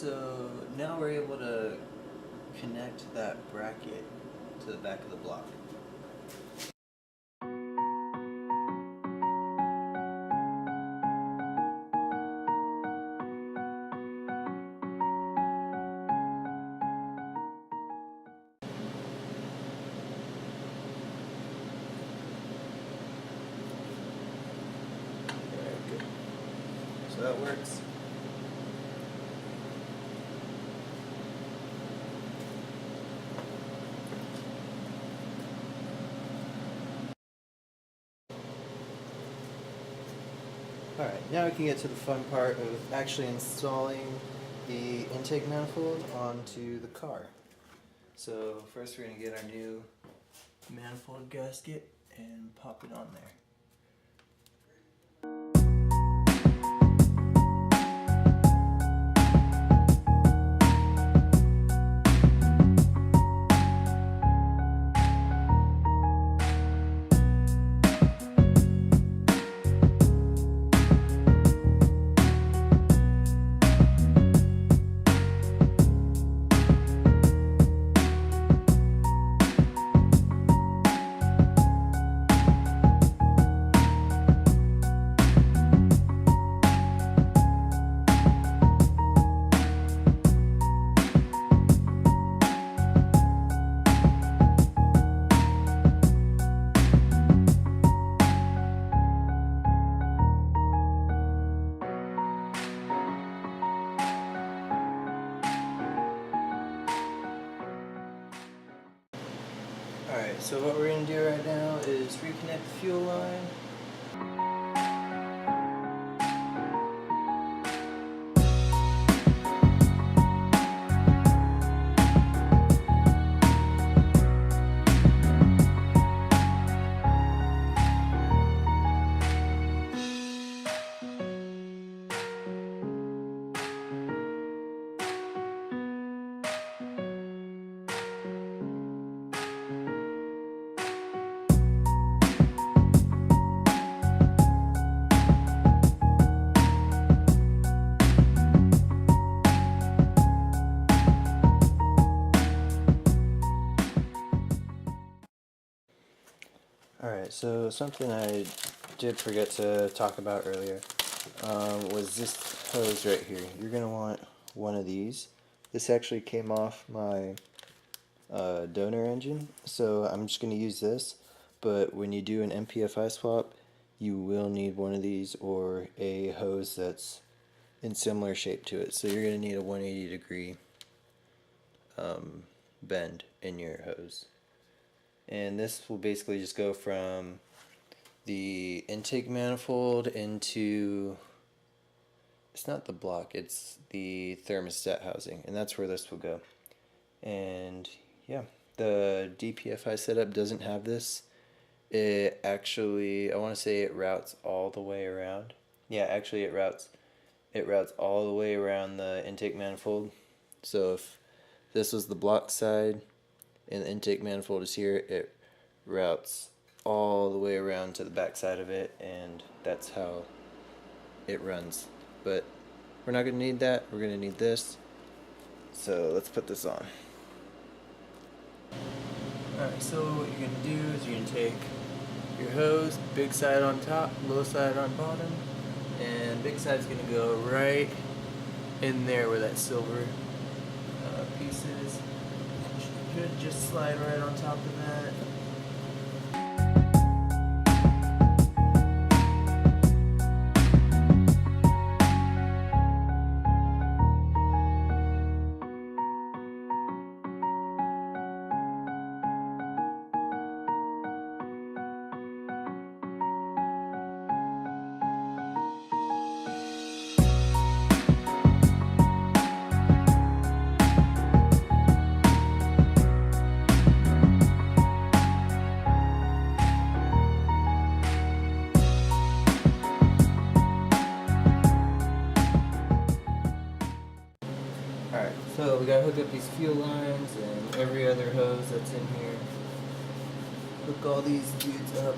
So now we're able to connect that bracket to the back of the block. Alright, good. So that works. Alright, now we can get to the fun part of actually installing the intake manifold onto the car. So first we're going to get our new manifold gasket and pop it on there. Alright, so what we're going to do right now is reconnect the fuel line. Alright, so something I did forget to talk about earlier was this hose right here. You're going to want one of these. This actually came off my donor engine, so I'm just going to use this, but when you do an MPFI swap, you will need one of these or a hose that's in similar shape to it. So you're going to need a 180-degree bend in your hose. And this will basically just go from the intake manifold into, it's not the block, it's the thermostat housing, and that's where this will go. And yeah, the DPFI setup doesn't have this. It actually, I want to say it routes all the way around. Yeah, actually it routes all the way around the intake manifold. So if this was the block side and the intake manifold is here, it routes all the way around to the back side of it, and that's how it runs. But we're not going to need that, we're going to need this. So let's put this on. Alright, so what you're going to do is you're going to take your hose, big side on top, little side on bottom, and big side's going to go right in there where that silver piece is. Should just slide right on top of that. Alright, so we gotta hook up these fuel lines and every other hose that's in here. Hook all these dudes up.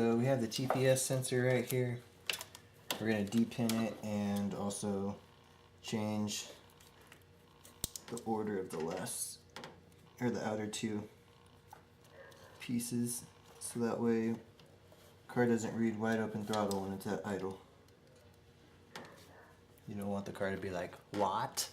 So we have the TPS sensor right here. We're going to depin it and also change the order of the last, or the outer two pieces, so that way car doesn't read wide open throttle when it's at idle. You don't want the car to be like, what?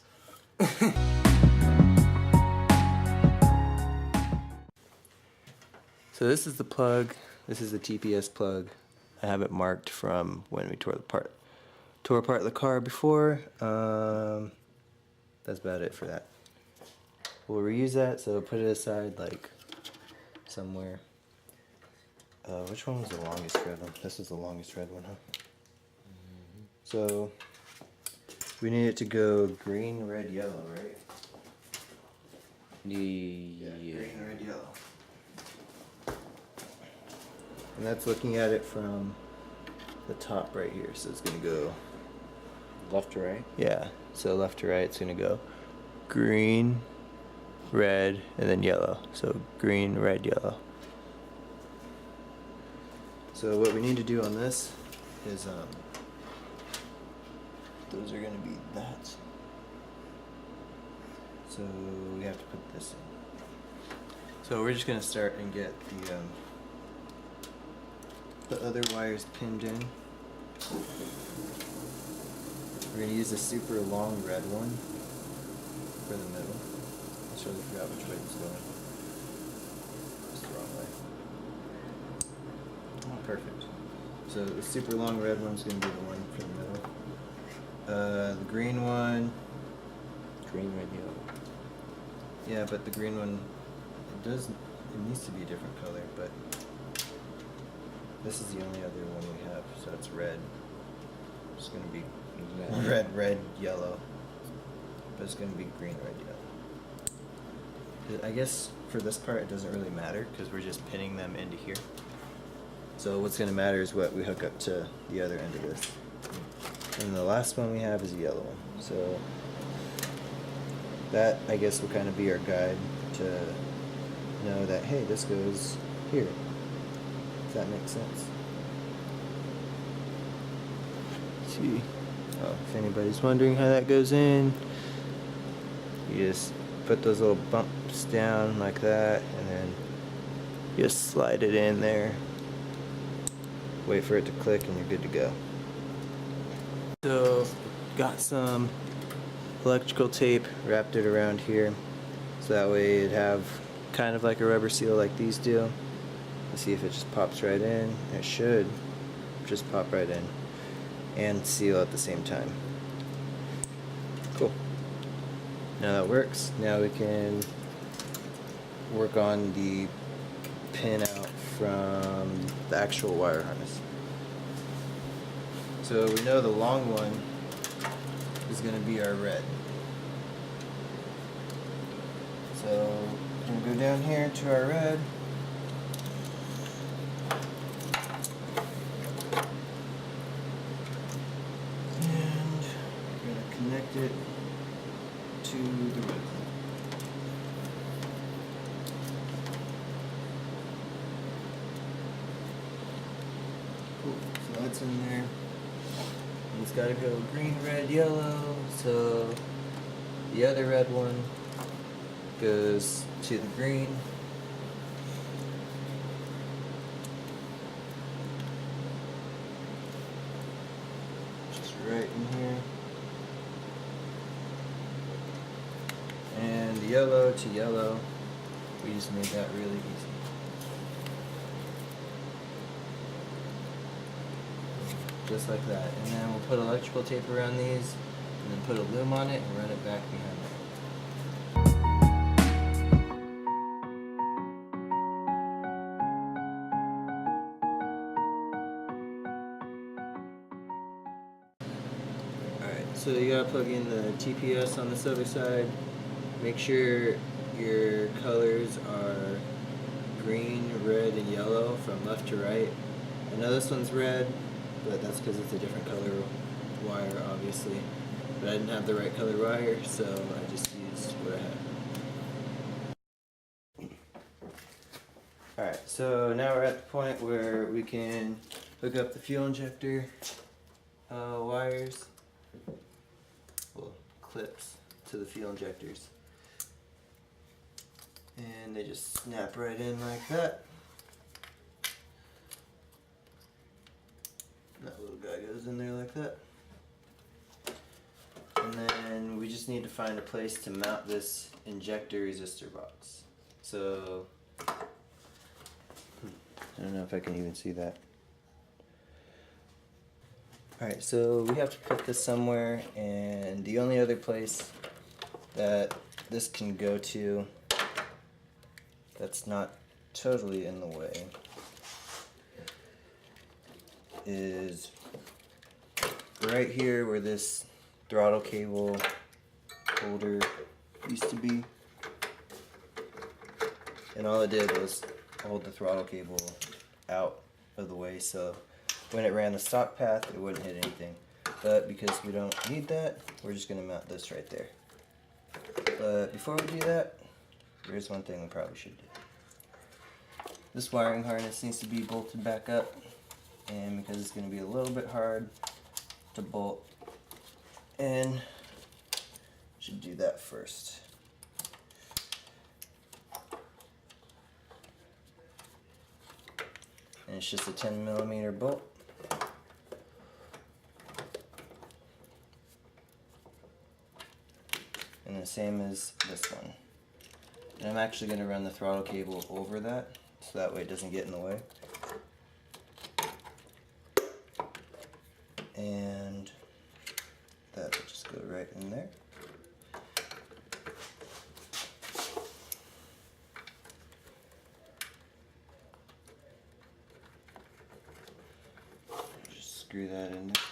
So this is the plug. This is the TPS plug. I have it marked from when we tore apart the car before. That's about it for that. We'll reuse that, so put it aside like somewhere. Which one was the longest red one? This is the longest red one, huh? So we need it to go green, red, yellow, right? Yeah, green, red, yellow. And that's looking at it from the top right here. So it's gonna go left to right? Yeah, so left to right it's gonna go green, red, and then yellow. So green, red, yellow. So what we need to do on this is those are gonna be that. So we have to put this in. So we're just gonna start and get the other wires pinned in. We're gonna use a super long red one for the middle. I totally forgot which way it's going. It's the wrong way. Oh, perfect. So the super long red one's gonna be the one for the middle. The green one. Green, red, yellow. Yeah, but the green one, it needs to be a different color, but this is the only other one we have, so it's red. It's gonna be red, red, yellow. But it's gonna be green, red, yellow. I guess for this part it doesn't really matter because we're just pinning them into here. So what's gonna matter is what we hook up to the other end of this. And the last one we have is a yellow one. So that, I guess, will kind of be our guide to know that, hey, this goes here. If that makes sense. Let's see. Oh, if anybody's wondering how that goes in, you just put those little bumps down like that, and then you just slide it in there. Wait for it to click, and you're good to go. So, got some electrical tape, wrapped it around here, so that way it'd have kind of like a rubber seal like these do. Let's see if it just pops right in. It should just pop right in and seal at the same time. Cool. Now that works. Now we can work on the pin out from the actual wire harness. So we know the long one is going to be our red. So we're going to go down here to our red. And we're going to connect it to the red one. Cool. So that's in there. It's got to go green, red, yellow, so the other red one goes to the green. Just right in here. And the yellow to yellow, we just made that really easy. Just like that. And then we'll put electrical tape around these, and then put a loom on it and run it back behind that. Alright, so you gotta plug in the TPS on this other side. Make sure your colors are green, red, and yellow from left to right. I know this one's red, but that's because it's a different color wire, obviously. But I didn't have the right color wire, so I just used what I had. Alright, so now we're at the point where we can hook up the fuel injector wires, well, clips to the fuel injectors. And they just snap right in like that. That little guy goes in there like that. And then we just need to find a place to mount this injector resistor box. So, I don't know if I can even see that. Alright, so we have to put this somewhere, and the only other place that this can go to that's not totally in the way is right here where this throttle cable holder used to be. And all it did was hold the throttle cable out of the way, so when it ran the stock path it wouldn't hit anything. But because we don't need that, we're just going to mount this right there. But before we do that, here's one thing we probably should do. This wiring harness needs to be bolted back up, and because it's going to be a little bit hard to bolt in, should do that first. And it's just a 10mm bolt. And the same as this one. And I'm actually going to run the throttle cable over that, so that way it doesn't get in the way. And that will just go right in there. Just screw that in there.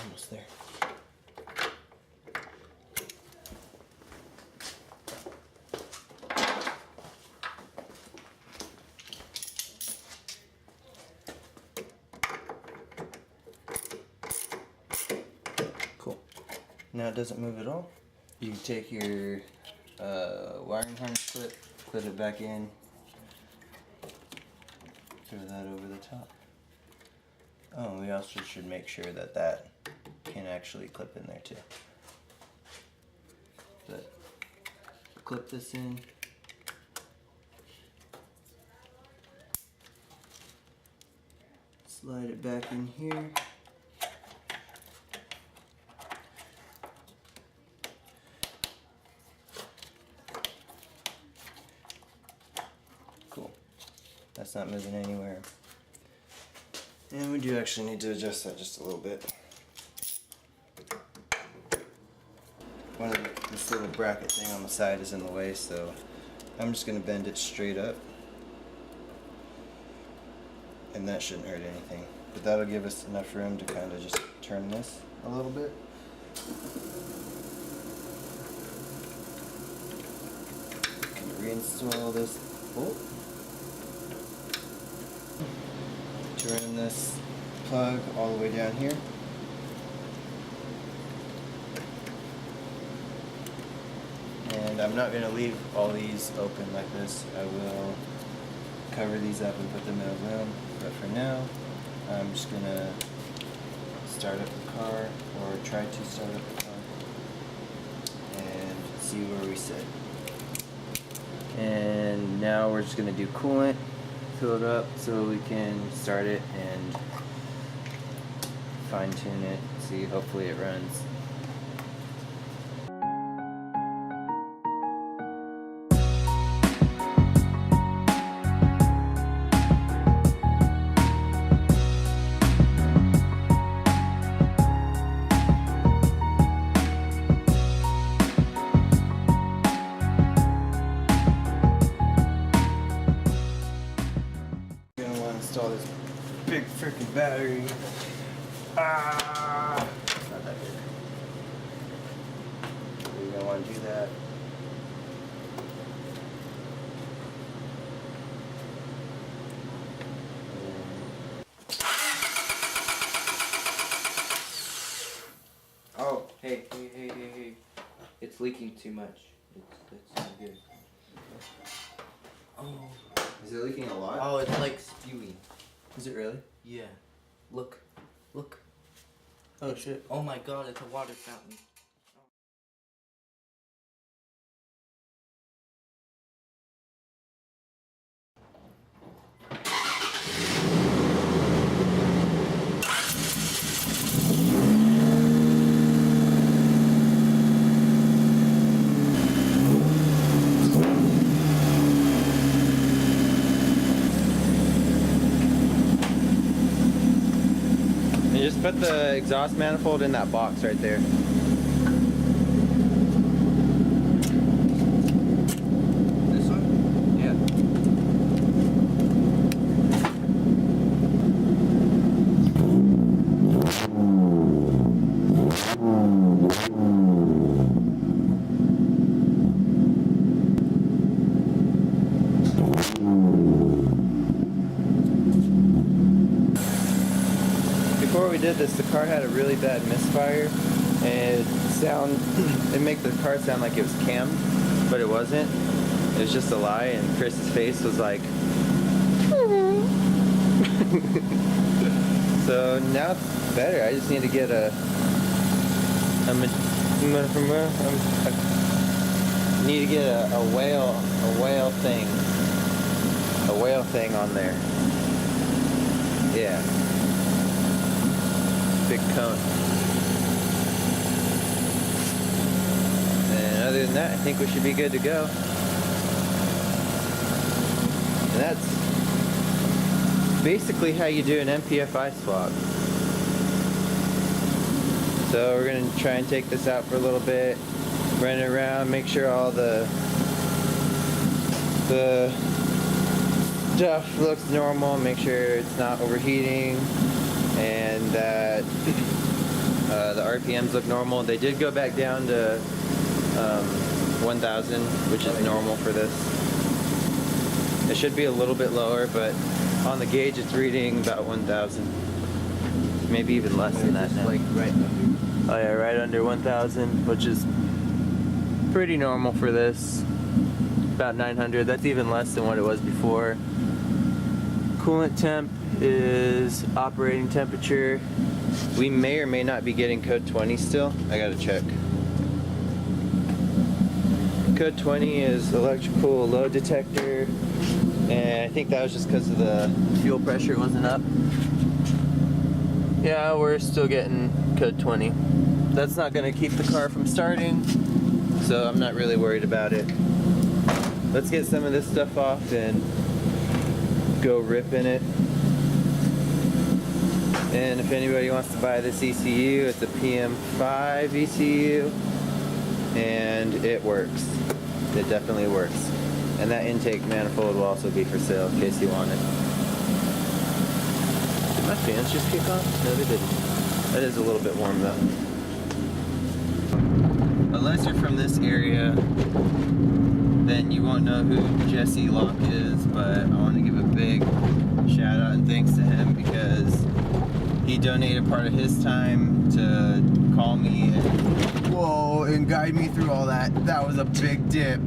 Almost there. Cool. Now it doesn't move at all. You can take your wiring harness clip, put it back in, throw that over the top. Oh, we also should make sure that that can actually clip in there too. But clip this in. Slide it back in here. Cool. That's not moving anywhere. And we do actually need to adjust that just a little bit. This little bracket thing on the side is in the way, so I'm just going to bend it straight up. And that shouldn't hurt anything. But that'll give us enough room to kind of just turn this a little bit. Reinstall this bolt. Turn this plug all the way down here. And I'm not going to leave all these open like this. I will cover these up and put them in a room. But for now, I'm just going to start up the car, or try to start up the car, and see where we sit. And now we're just going to do coolant, fill it up so we can start it and fine tune it, see, hopefully it runs. Install this big freaking battery. Ah, not that big. You're gonna want to do that. Hey. It's leaking too much. It's not good. Oh. Is it leaking a lot? Oh, it's like spewing. Is it really? Yeah. Look. Oh shit. Oh my god, it's a water fountain. You just put the exhaust manifold in that box right there. This one? Yeah. Before we did this, the car had a really bad misfire, and it made the car sound like it was cammed, but it wasn't. It was just a lie, and Chris's face was like. So now it's better. I just need to get a whale thing on there. Yeah. Big cone. And other than that, I think we should be good to go. And that's basically how you do an MPFI swap. So we're gonna try and take this out for a little bit, run it around, make sure all the stuff looks normal, make sure it's not overheating, and that the RPMs look normal. They did go back down to 1,000, which is normal for this. It should be a little bit lower, but on the gauge it's reading about 1,000. Maybe even less than that now. Like right under. Oh yeah, right under 1,000, which is pretty normal for this. About 900. That's even less than what it was before. Coolant temp is operating temperature. We may or may not be getting code 20 still. I gotta check. Code 20 is electrical load detector, and I think that was just because of the fuel pressure wasn't up. Yeah, we're still getting code 20. That's not gonna keep the car from starting, so I'm not really worried about it. Let's get some of this stuff off and go rip in it. And if anybody wants to buy this ECU, it's a PM5 ECU, and it works. It definitely works. And that intake manifold will also be for sale in case you want it. Did my fans just kick on? No, they didn't. That is a little bit warm though. Unless you're from this area, then you won't know who Jesse Locke is, but I want to give a big shout out and thanks to him because he donated part of his time to call me and guide me through all that. That was a big dip.